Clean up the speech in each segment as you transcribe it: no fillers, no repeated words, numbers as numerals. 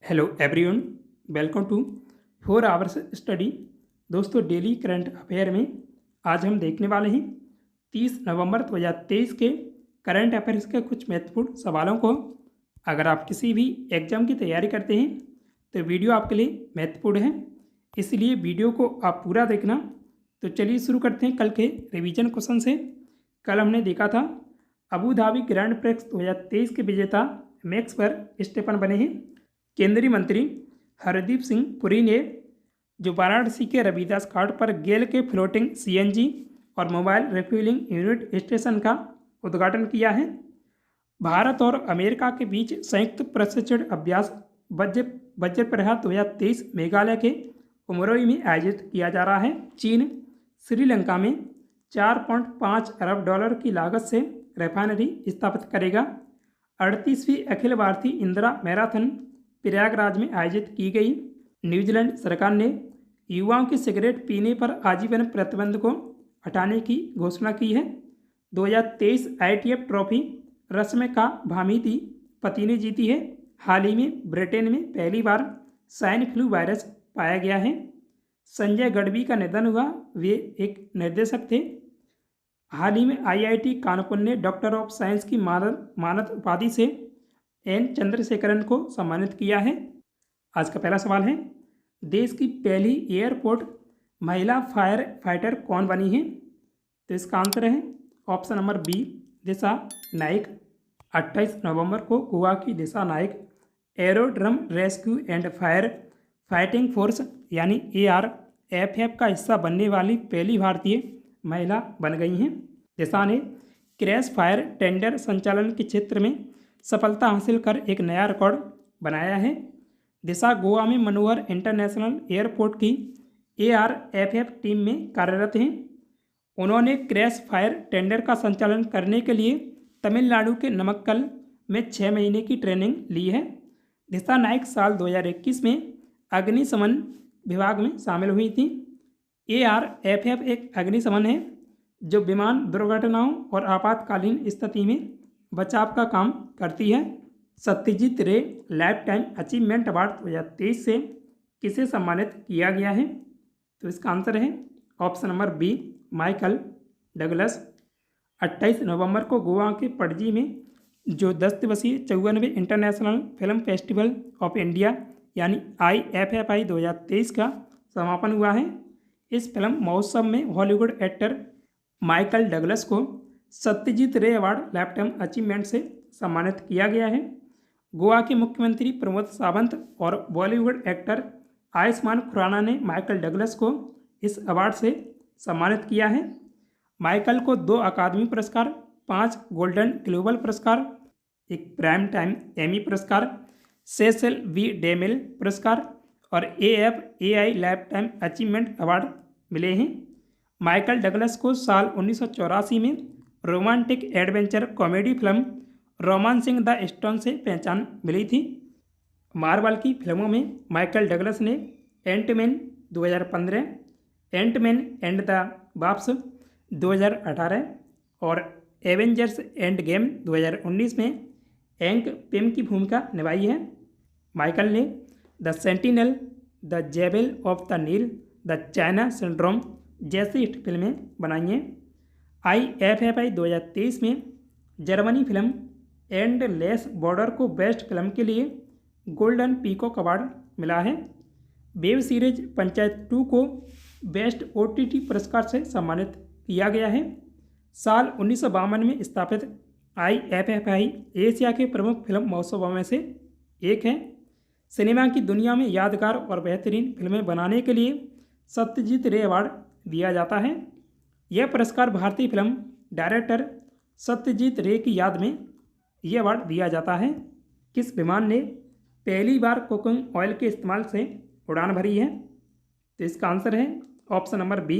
Hello everyone, welcome to 4 hours study. दोस्तों, daily current affair में आज हम देखने वाले हैं 30 नवंबर 2023 के करंट अफेयर्स के कुछ महत्वपूर्ण सवालों को। अगर आप किसी भी एग्जाम की तैयारी करते हैं तो वीडियो आपके लिए महत्वपूर्ण है, इसलिए वीडियो को आप पूरा देखना। तो चलिए शुरू करते हैं कल के रिवीजन क्वेश्चन से। कल हमने देखा था अबू धाबी ग्रैंड प्रिक्स 2023 के विजेता मैक्स स्टेफन बने हैं। केंद्रीय मंत्री हरदीप सिंह पुरी ने जो वाराणसी के रविदास घाट पर गेल के फ्लोटिंग सीएनजी और मोबाइल रिफ्यूलिंग यूनिट स्टेशन का उद्घाटन किया है। भारत और अमेरिका के बीच संयुक्त प्रशिक्षण अभ्यास वज्र प्रहार 2023 मेघालय के उमरोई में आयोजित किया जा रहा है। चीन श्रीलंका में 4.5 अरब डॉलर की लागत से रिफाइनरी स्थापित करेगा। 38वीं अखिल भारतीय इंदिरा मैराथन प्रयागराज में आयोजित की गई। न्यूजीलैंड सरकार ने युवाओं के सिगरेट पीने पर आजीवन प्रतिबंध को हटाने की घोषणा की है। 2023 आईटीएफ ट्रॉफी रश्मिका भामीती पति ने जीती है। हाल ही में ब्रिटेन में पहली बार स्वाइन फ्लू वायरस पाया गया है। संजय गढ़वी का निधन हुआ, वे एक निर्देशक थे। हाल ही में आईआईटी कानपुर ने डॉक्टर ऑफ साइंस की मानद उपाधि से एन चंद्रशेखरन को सम्मानित किया है। आज का पहला सवाल है, देश की पहली एयरपोर्ट महिला फायर फाइटर कौन बनी है? तो इसका आंसर है option number B, Disha Naik. 28 नवंबर को गोवा की Disha Naik aerodrome rescue and fire fighting force यानी ARFF का हिस्सा बनने वाली पहली भारतीय महिला बन गई हैं। दिशा ने क्रैश फायर टेंडर संचालन के क्षेत्र में सफलता हासिल कर एक नया रिकॉर्ड बनाया है। दिशा गोवा में मनोहर इंटरनेशनल एयरपोर्ट की ARFF टीम में कार्यरत हैं। उन्होंने क्रैश फायर टेंडर का संचालन करने के लिए तमिलनाडु के नमक्कल में 6 महीने की ट्रेनिंग ली है। दिशा नाइक साल 2021 में अग्निशमन विभाग में शामिल हुई थी। ARFF एक अग्निशमन है जो विमान दुर्घटनाओं और आपातकालीन स्थिति में बचाव का काम करती है। सत्यजीत रे लाइफ टाइम अचीवमेंट अवार्ड 2023 से किसे सम्मानित किया गया है? तो इसका आंसर है option number B, Michael Douglas. 28 नवंबर को गोवा के पणजी में जो 10 दिवसीय 54वें international film festival of India यानी IFFI 2023 का समापन हुआ है। इस फिल्म महोत्सव में हॉलीवुड एक्टर माइकल डगलस को सत्यजीत रे अवार्ड लाइफ टाइम अचीवमेंट से सम्मानित किया गया है। गोवा के मुख्यमंत्री प्रमोद सावंत और बॉलीवुड एक्टर आयुष्मान खुराना ने माइकल डगलस को इस अवार्ड से सम्मानित किया है। माइकल को 2 अकादमी पुरस्कार, 5 गोल्डन ग्लोबल पुरस्कार, एक प्राइम टाइम एमी पुरस्कार, सेसिल वी डेमिल पुरस्कार और AFAI lifetime achievement award मिले हैं। माइकल डगलस को साल 1984 में romantic adventure comedy film romancing the stone से पहचान मिली थी। मार्वल की फिल्मों में माइकल डगलस ने Ant Man 2015, Ant Man and the Wasp 2018 और एवेंजर्स एंड गेम 2019 में हैंक पिम की भूमिका निभाई है। माइकल ने the Sentinel, the jewel of the Nile, the China Syndrome जैसी हिट फिल्में बनाई हैं। IFFI 2023 में जर्मनी फिल्म एंडलेस बॉर्डर को बेस्ट फिल्म के लिए गोल्डन पीकॉक अवार्ड मिला है। वेब सीरीज पंचायत 2 को बेस्ट OTT पुरस्कार से सम्मानित किया गया है। साल 1952 में स्थापित IFFI एशिया के प्रमुख फिल्म महोत्सवों में से एक है। सिनेमा की दुनिया में यादगार और बेहतरीन फिल्में बनाने के लिए सत्यजीत रे अवार्ड दिया जाता है। यह पुरस्कार भारतीय फिल्म डायरेक्टर सत्यजीत रे की याद में यह अवार्ड दिया जाता है। किस विमान ने पहली बार कुकिंग ऑयल के इस्तेमाल से उड़ान भरी है? तो इसका आंसर है ऑप्शन नंबर बी,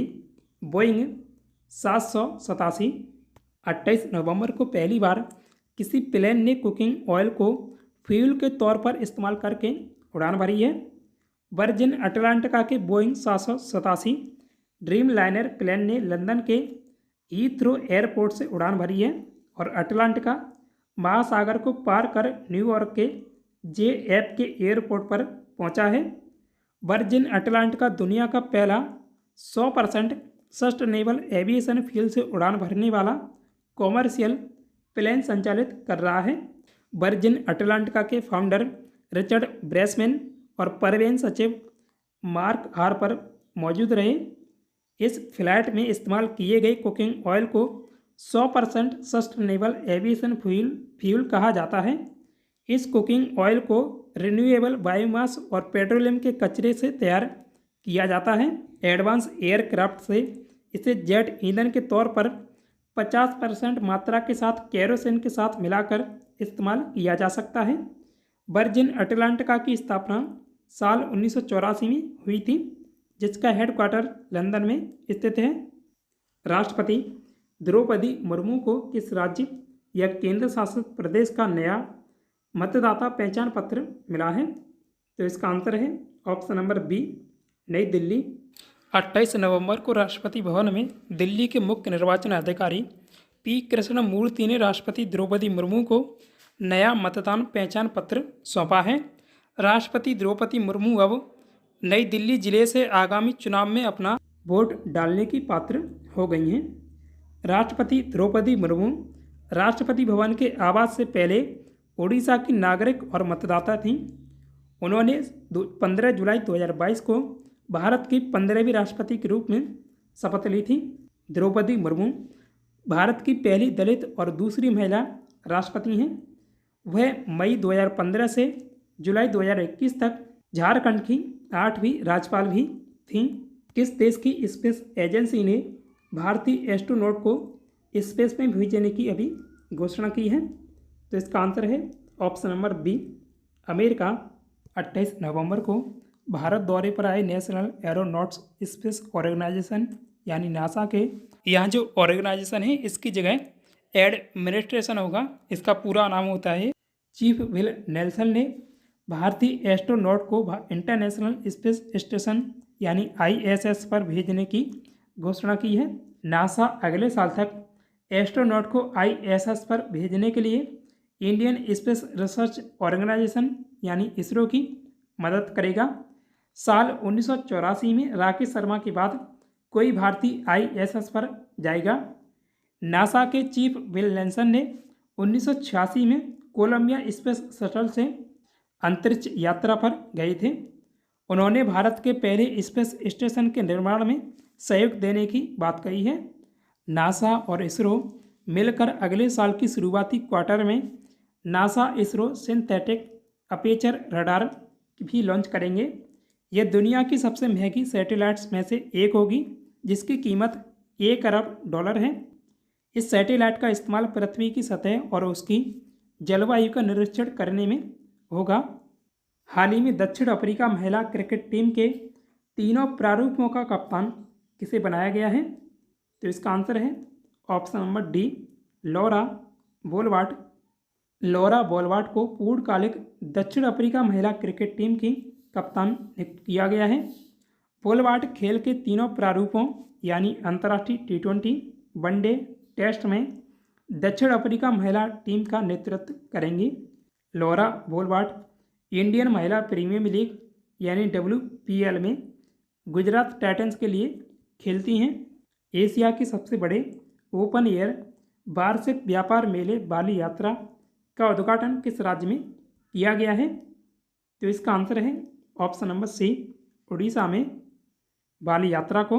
बोइंग 787। 28 नवंबर को पहली बार किसी प्लेन ने कुकिंग ऑयल को फ्यूल के तौर पर इस्तेमाल करके उड़ान भरी है। वर्जिन अटलांटिका के बोइंग 787 ड्रीम लाइनर प्लेन ने लंदन के हीथ्रो एयरपोर्ट से उड़ान भरी है और अटलांटिका महासागर को पार कर न्यूयॉर्क के JF के एयरपोर्ट पर पहुंचा है। वर्जिन अटलांटिका दुनिया का पहला 100% सस्टेनेबल एविएशन फ्यूल से उड़ान भरने वाला कॉमर्शियल प्लेन संचालित कर रहा है। वर्जिन अटलांटिका के फाउंडर रिचर्ड ब्रैसमैन और परवीन सचिव मार्क हार्पर मौजूद रहे। इस फ्लाइट में इस्तेमाल किए गए कुकिंग ऑयल को 100% सस्टेनेबल एविएशन फ्यूल कहा जाता है। इस कुकिंग ऑयल को रिन्यूएबल बायोमास और पेट्रोलियम के कचरे से तैयार किया जाता है। एडवांस एयरक्राफ्ट से इसे जेट ईंधन के तौर पर 50% मात्रा के साथ केरोसिन के साथ मिलाकर इस्तेमाल किया जा सकता है। वर्जिन अटलांटिका की स्थापना साल 1984 में हुई थी, जिसका हेडक्वार्टर लंदन में स्थित है। राष्ट्रपति द्रौपदी मुर्मू को किस राज्य या केंद्र शासित प्रदेश का नया मतदाता पहचान पत्र मिला है? तो इसका आंसर है ऑप्शन नंबर बी, नई दिल्ली। 28 नवंबर को राष्ट्रपति भवन में दिल्ली के मुख्य निर्वाचन अधिकारी पी कृष्ण मूर्ति ने राष्ट्रपति द्रौपदी मुर्मू को नया मतदान पहचान पत्र सौंपा है। राष्ट्रपति द्रौपदी मुर्मू अब नई दिल्ली जिले से आगामी चुनाव में अपना वोट डालने की पात्र हो गई हैं। राष्ट्रपति द्रौपदी मुर्मू राष्ट्रपति भवन के आवास से पहले ओडिशा की नागरिक और मतदाता थीं। उन्होंने 15 जुलाई 2022 को भारत की 15वीं राष्ट्रपति के रूप में शपथ ली थी। द्रौपदी मुर्मू भारत की पहली दलित और दूसरी महिला राष्ट्रपति हैं। वह मई 2015 से जुलाई 2021 तक झारखंड की 8वीं राज्यपाल भी थीं। किस देश की स्पेस एजेंसी ने भारतीय एस्ट्रोनॉट को स्पेस में भेजने की अभी घोषणा की है? तो इसका आंसर है ऑप्शन नंबर बी, अमेरिका। 28 नवंबर को भारत दौरे पर आए नेशनल एरोनॉट्स स्पेस ऑर्गेनाइजेशन यानी नासा के यहाँ जो ऑर्गेनाइजेशन है इसकी जगह एडमिनिस्ट्रेशन होगा। इसका पूरा नाम होता है चीफ विल नेल्सन ने भारतीय एस्ट्रोनॉट को इंटरनेशनल स्पेस स्टेशन यानी ISS पर भेजने की घोषणा की है। नासा अगले साल तक एस्ट्रोनॉट को ISS पर भेजने के लिए इंडियन स्पेस रिसर्च ऑर्गेनाइजेशन यानी इसरो की मदद करेगा। साल 1984 में राकेश शर्मा के बाद कोई भारतीय ISS पर जाएगा। नासा के चीफ विल नेल्सन ने 1986 में कोलंबिया स्पेस शटल से अंतरिक्ष यात्रा पर गए थे। उन्होंने भारत के पहले स्पेस स्टेशन के निर्माण में सहयोग देने की बात कही है। नासा और इसरो मिलकर अगले साल की शुरुआती क्वार्टर में NASA ISRO synthetic aperture radar भी लॉन्च करेंगे। यह दुनिया की सबसे महंगी सैटेलाइट्स में से एक होगी, जिसकी कीमत $1 अरब है। इस सैटेलाइट का इस्तेमाल पृथ्वी की सतह और उसकी जलवायु का निरीक्षण करने में होगा। हाल ही में दक्षिण अफ्रीका महिला क्रिकेट टीम के तीनों प्रारूपों का कप्तान किसे बनाया गया है? तो इसका आंसर है option number D, Laura Wolvaardt. Laura Wolvaardt को पूर्णकालिक दक्षिण अफ्रीका महिला क्रिकेट टीम की कप्तान नियुक्त किया गया है। बोलवाट खेल के तीनों प्रारूपों यानी अंतर्राष्ट्रीय T20, वनडे, टेस्ट में दक्षिण अफ्रीका महिला टीम का नेतृत्व करेंगी। लॉरा बोलवाट इंडियन महिला प्रीमियर लीग यानी WPL में गुजरात टाइटंस के लिए खेलती हैं। एशिया के सबसे बड़े ओपन एयर वार्षिक व्यापार मेले बाली यात्रा का उद्घाटन किस राज्य में किया गया है? तो इसका आंसर है ऑप्शन नंबर सी, उड़ीसा में। बाली यात्रा को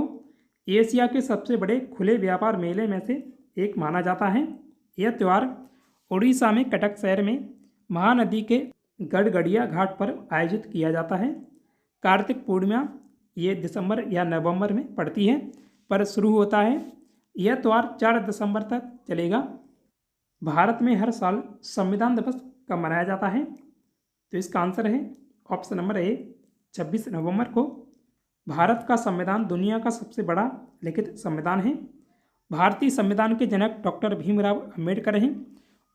एशिया के सबसे बड़े खुले व्यापार मेले में से एक माना जाता है। यह त्यौहार उड़ीसा में कटक शहर में महानदी के गड़गड़िया घाट पर आयोजित किया जाता है। कार्तिक पूर्णिमा ये दिसंबर या नवंबर में पड़ती है पर शुरू होता है। यह त्यौहार 4 दिसंबर तक चलेगा। भारत में हर साल संविधान दिवस कब मनाया जाता है? तो इसका आंसर है ऑप्शन नंबर ए, 26 नवंबर को। भारत का संविधान दुनिया का सबसे बड़ा लिखित संविधान है। भारतीय संविधान के जनक डॉक्टर भीमराव अम्बेडकर हैं।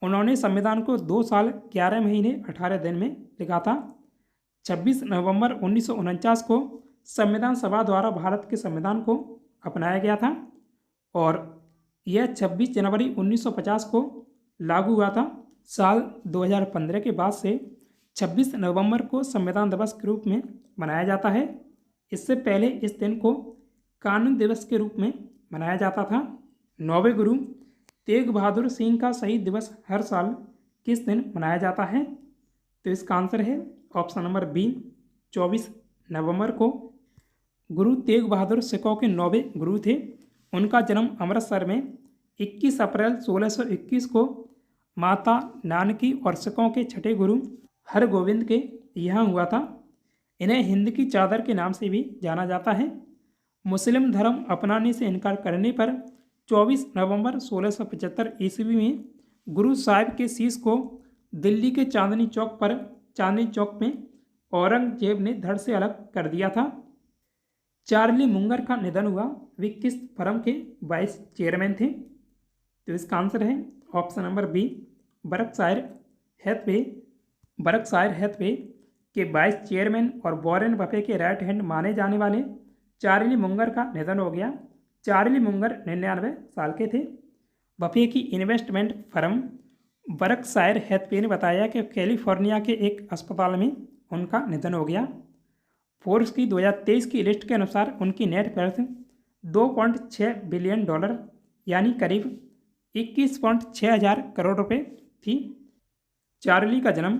उन्होंने संविधान को 2 साल 11 महीने 18 दिन में लिखा था। 26 नवंबर 1949 को संविधान सभा द्वारा भारत के संविधान को अपनाया गया था और यह 26 जनवरी 1950 को लागू हुआ था। साल 2015 के बाद से 26 नवंबर को संविधान दिवस के रूप में मनाया जाता है। इससे पहले इस दिन को कानून दिवस के रूप में मनाया जाता था। 9वें गुरु तेग बहादुर सिंह का शहीद दिवस हर साल किस दिन मनाया जाता है? तो इसका आंसर है ऑप्शन नंबर बी, 24 नवंबर को। गुरु तेग बहादुर सिखों के 9वें गुरु थे। उनका जन्म अमृतसर में 21 अप्रैल 1621 को माता नानकी और सिखों के छठे गुरु हरगोविंद के यहाँ हुआ था। इन्हें हिंद की चादर के नाम से भी जाना जाता है। मुस्लिम धर्म अपनाने से इनकार करने पर 24 नवंबर 1675 ईस्वी में गुरु साहिब के शीश को दिल्ली के चांदनी चौक में औरंगजेब ने धड़ से अलग कर दिया था। चार्ली मुंगर का निधन हुआ। वे किस फर्म के वाइस चेयरमैन थे? तो इसका आंसर है option number B, Berkshire Hathaway के वाइस चेयरमैन और वॉरेन बफे के राइट हैंड माने जाने वाले चार्ली मुंगर का निधन हो गया। चार्ली मुंगर 99 साल के थे। बफे की इन्वेस्टमेंट फर्म बर्कशायर हैथवे ने बताया कि कैलिफोर्निया के एक अस्पताल में उनका निधन हो गया। फोर्ब्स की 2023 की लिस्ट के अनुसार उनकी नेट वर्थ $2.6 बिलियन यानी करीब 21.6 हज़ार करोड़ रुपए थी। चार्ली का जन्म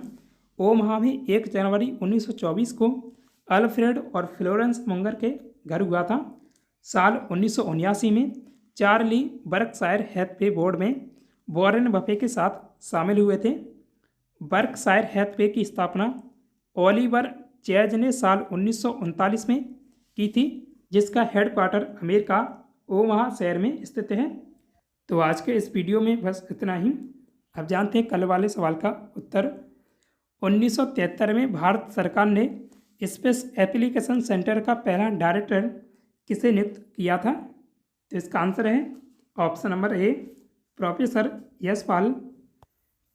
ओमाहा में 1 जनवरी 1924 को अल्फ्रेड और फ्लोरेंस मुंगर के घर हुआ था। साल 1979 में चार्ली बर्कशायर हैथवे बोर्ड में वॉरेन बफे के साथ शामिल हुए थे। बर्कशायर हैथवे की स्थापना ओलिवर चैज ने साल 1939 में की थी, जिसका हेडक्वार्टर अमेरिका ओमाहा शहर में स्थित है। तो आज के इस वीडियो में बस इतना ही। अब जानते हैं कल वाले सवाल का उत्तर। 1973 में भारत सरकार ने स्पेस एप्लीकेशन सेंटर का पहला डायरेक्टर किसे नियुक्त किया था? तो इसका आंसर है option number A, professor Yashpal.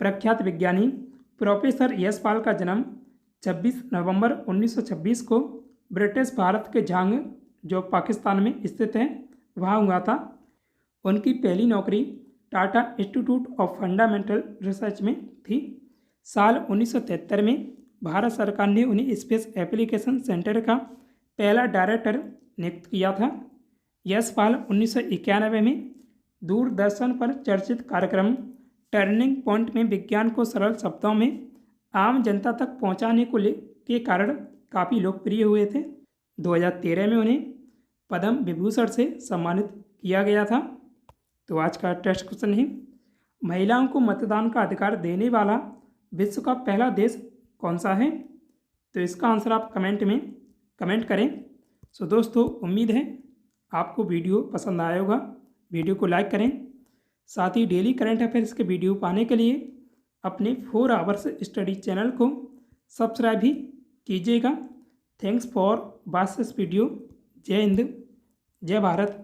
प्रख्यात विज्ञानी प्रोफेसर यशपाल का जन्म 26 नवंबर 1926 को ब्रिटिश भारत के झांग, जो पाकिस्तान में स्थित है, वहाँ हुआ था। उनकी पहली नौकरी Tata institute of fundamental research में थी। साल 1973 में भारत सरकार ने उन्हें स्पेस एप्लीकेशन सेंटर का पहला डायरेक्टर नियुक्त किया था। यशपाल 1991 में दूरदर्शन पर चर्चित कार्यक्रम टर्निंग पॉइंट में विज्ञान को सरल शब्दों में आम जनता तक पहुंचाने के कारण काफ़ी लोकप्रिय हुए थे। 2013 में उन्हें पद्म विभूषण से सम्मानित किया गया था। तो आज का टेस्ट क्वेश्चन है, महिलाओं को मतदान का अधिकार देने वाला विश्व का पहला देश कौन सा है? तो इसका आंसर आप कमेंट करें। सो दोस्तों, उम्मीद है आपको वीडियो पसंद आया होगा। वीडियो को लाइक करें। साथ ही डेली करंट अफेयर्स के वीडियो पाने के लिए अपने 4 आवर्स स्टडी चैनल को सब्सक्राइब भी कीजिएगा। Thanks for watching this video. जय हिंद, जय भारत।